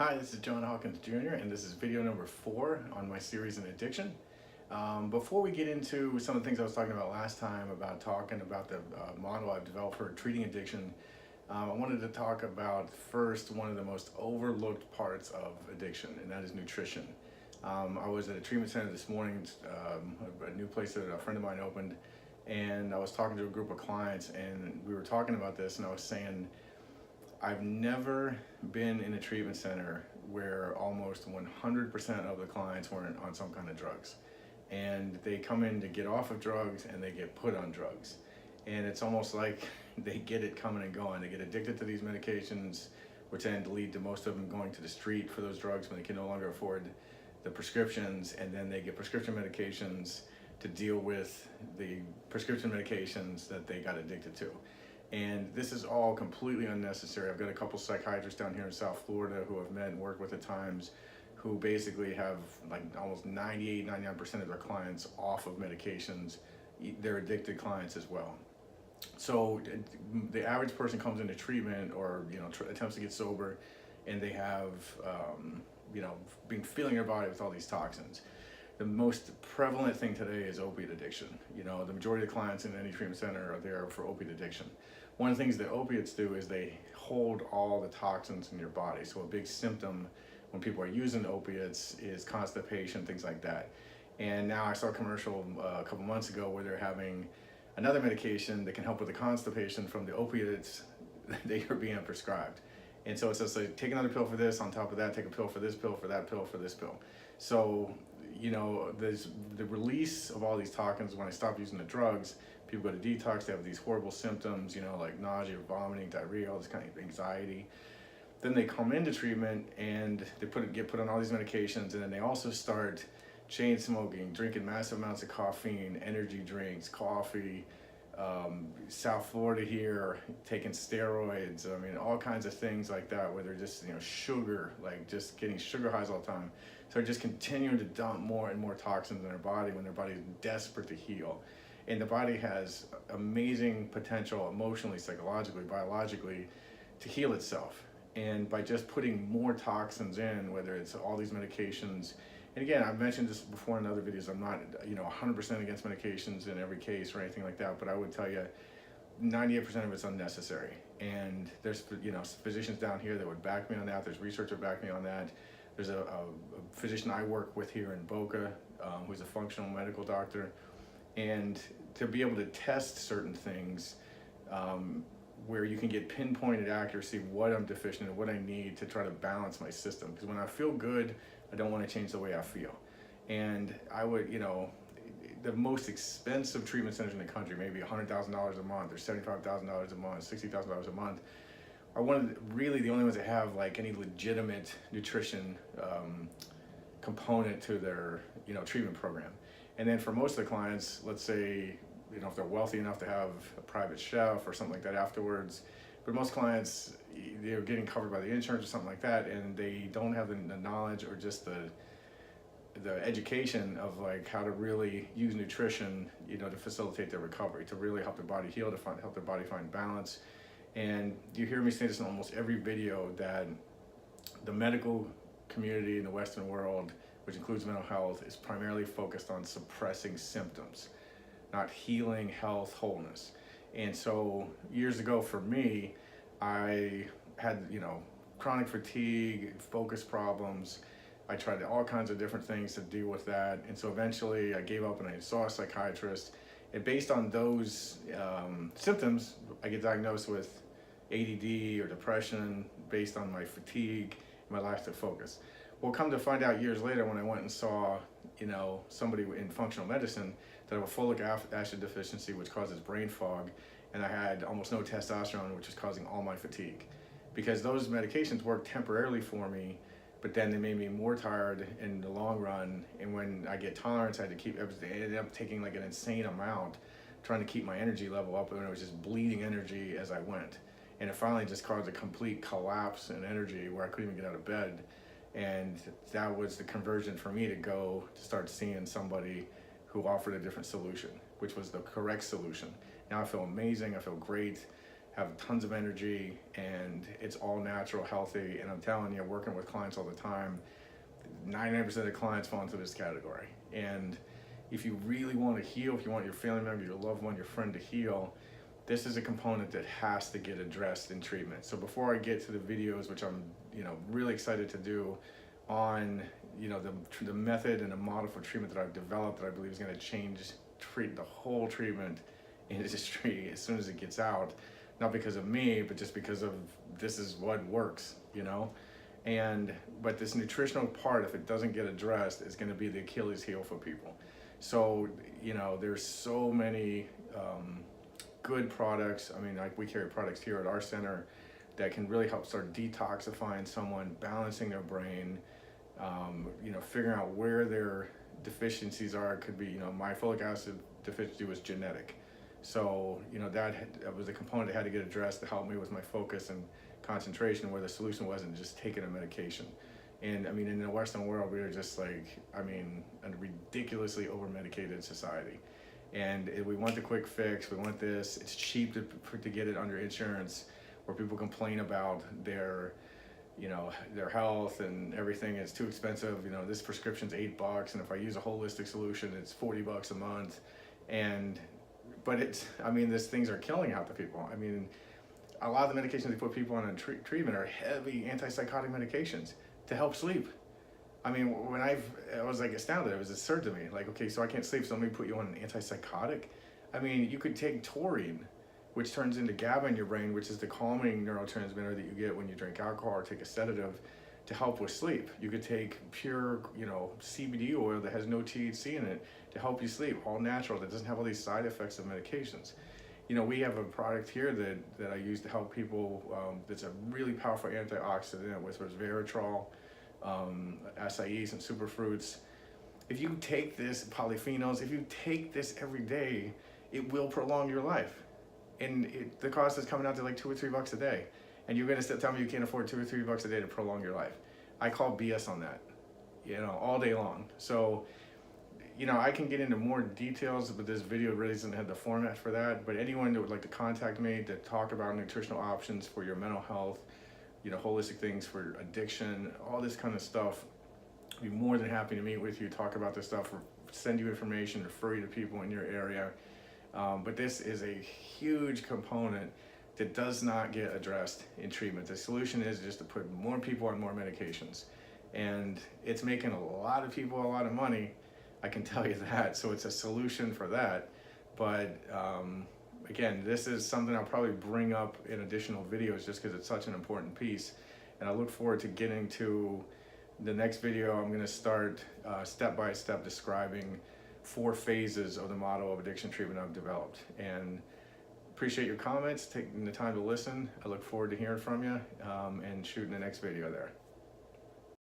Hi, this is John Hawkins Jr. and this is video number 4 on my series on addiction. Before we get into some of the things I was talking about last time about talking about the model I've developed for treating addiction, I wanted to talk about first one of the most overlooked parts of addiction, and that is nutrition. I was at a treatment center this morning, a new place that a friend of mine opened, and I was talking to a group of clients and we were talking about this, and I was saying I've never been in a treatment center where almost 100% of the clients weren't on some kind of drugs. And they come in to get off of drugs and they get put on drugs. And it's almost like they get it coming and going. They get addicted to these medications, which then lead to most of them going to the street for those drugs when they can no longer afford the prescriptions. And then they get prescription medications to deal with the prescription medications that they got addicted to. And this is all completely unnecessary. I've got a couple psychiatrists down here in South Florida who I've met and worked with at times who basically have like almost 98, 99% of their clients off of medications. They're addicted clients as well. So the average person comes into treatment or attempts to get sober, and they have been filling their body with all these toxins. The most prevalent thing today is opiate addiction. The majority of the clients in any treatment center are there for opiate addiction. One of the things that opiates do is they hold all the toxins in your body. So a big symptom when people are using opiates is constipation, things like that. And now I saw a commercial a couple months ago where they're having another medication that can help with the constipation from the opiates that you're being prescribed. And so it's just like, take another pill for this, on top of that, take a pill for this pill, for that pill, for this pill. So, there's the release of all these toxins. When I stop using the drugs, people go to detox, they have these horrible symptoms, like nausea, vomiting, diarrhea, all this kind of anxiety. Then they come into treatment and they get put on all these medications, and then they also start chain smoking, drinking massive amounts of caffeine, energy drinks, coffee, South Florida here, taking steroids, all kinds of things like that, where they're just, sugar, like just getting sugar highs all the time. So they're just continuing to dump more and more toxins in their body when their body is desperate to heal. And the body has amazing potential emotionally, psychologically, biologically to heal itself. And by just putting more toxins in, whether it's all these medications, and again, I've mentioned this before in other videos, I'm not 100% against medications in every case or anything like that, but I would tell you 98% of it's unnecessary. And there's physicians down here that would back me on that. There's research that would back me on that. There's a physician I work with here in Boca who's a functional medical doctor. And to be able to test certain things where you can get pinpointed accuracy what I'm deficient in, what I need to try to balance my system. Because when I feel good, I don't want to change the way I feel. And I would, the most expensive treatment centers in the country, maybe $100,000 a month or $75,000 a month, $60,000 a month, are really the only ones that have like any legitimate nutrition component to their treatment program. And then for most of the clients, let's say if they're wealthy enough to have a private chef or something like that afterwards, but most clients, they're getting covered by the insurance or something like that, and they don't have the knowledge or just the education of like how to really use nutrition to facilitate their recovery, to really help their body heal, to help their body find balance. And you hear me say this in almost every video, that the medical community in the Western world, which includes mental health, is primarily focused on suppressing symptoms, not healing, health, wholeness. And so years ago for me, I had, chronic fatigue, focus problems. I tried all kinds of different things to deal with that. And so eventually I gave up and I saw a psychiatrist. And based on those symptoms, I get diagnosed with ADD or depression based on my fatigue and my lack of focus. Well, come to find out years later when I went and saw, somebody in functional medicine, that I have a folic acid deficiency, which causes brain fog, and I had almost no testosterone, which is causing all my fatigue. Because those medications worked temporarily for me, but then they made me more tired in the long run. And when I get tolerance, I had to keep everything. I ended up taking like an insane amount, trying to keep my energy level up, and it was just bleeding energy as I went. And it finally just caused a complete collapse in energy where I couldn't even get out of bed. And that was the conversion for me to start seeing somebody who offered a different solution, which was the correct solution. Now I feel amazing, I feel great. have tons of energy, and it's all natural, healthy. And I'm telling you, working with clients all the time, 99% of the clients fall into this category. And if you really want to heal, if you want your family member, your loved one, your friend to heal, this is a component that has to get addressed in treatment. So before I get to the videos, which I'm really excited to do on the method and the model for treatment that I've developed that I believe is going to change the whole treatment industry as soon as it gets out, not because of me, but just because of this is what works, but this nutritional part, if it doesn't get addressed, is going to be the Achilles heel for people. So there's so many good products. I mean, like, we carry products here at our center that can really help start detoxifying someone, balancing their brain, figuring out where their deficiencies are. It could be, my folic acid deficiency was genetic. So, that was a component that had to get addressed to help me with my focus and concentration, where the solution wasn't just taking a medication. And I mean, in the Western world, we are just like, a ridiculously over-medicated society. And we want the quick fix, we want this, it's cheap to get it under insurance, where people complain about their health and everything. It's too expensive. This prescription's $8, and if I use a holistic solution, it's $40 a month. But these things are killing half the people. I mean, a lot of the medications they put people on in treatment are heavy antipsychotic medications to help sleep. I mean, when I was like astounded, it was absurd to me. Like, okay, so I can't sleep, so let me put you on an antipsychotic. I mean, you could take taurine, which turns into GABA in your brain, which is the calming neurotransmitter that you get when you drink alcohol or take a sedative to help with sleep. You could take pure, CBD oil that has no THC in it to help you sleep, all natural, that doesn't have all these side effects of medications. We have a product here that I use to help people that's a really powerful antioxidant with resveratrol, acai, some superfruits. If you take this, polyphenols, if you take this every day, it will prolong your life. And the cost is coming out to like $2 or $3 a day. And you're gonna tell me you can't afford $2 or $3 a day to prolong your life. I call BS on that, all day long. So, I can get into more details, but this video really doesn't have the format for that. But anyone that would like to contact me to talk about nutritional options for your mental health, holistic things for addiction, all this kind of stuff, I'd be more than happy to meet with you, talk about this stuff, or send you information, refer you to people in your area. But this is a huge component that does not get addressed in treatment. The solution is just to put more people on more medications. And it's making a lot of people a lot of money, I can tell you that. So it's a solution for that. But again, this is something I'll probably bring up in additional videos just because it's such an important piece. And I look forward to getting to the next video. I'm gonna start step-by-step describing 4 phases of the model of addiction treatment I've developed. And appreciate your comments, taking the time to listen. I look forward to hearing from you, and shooting the next video there.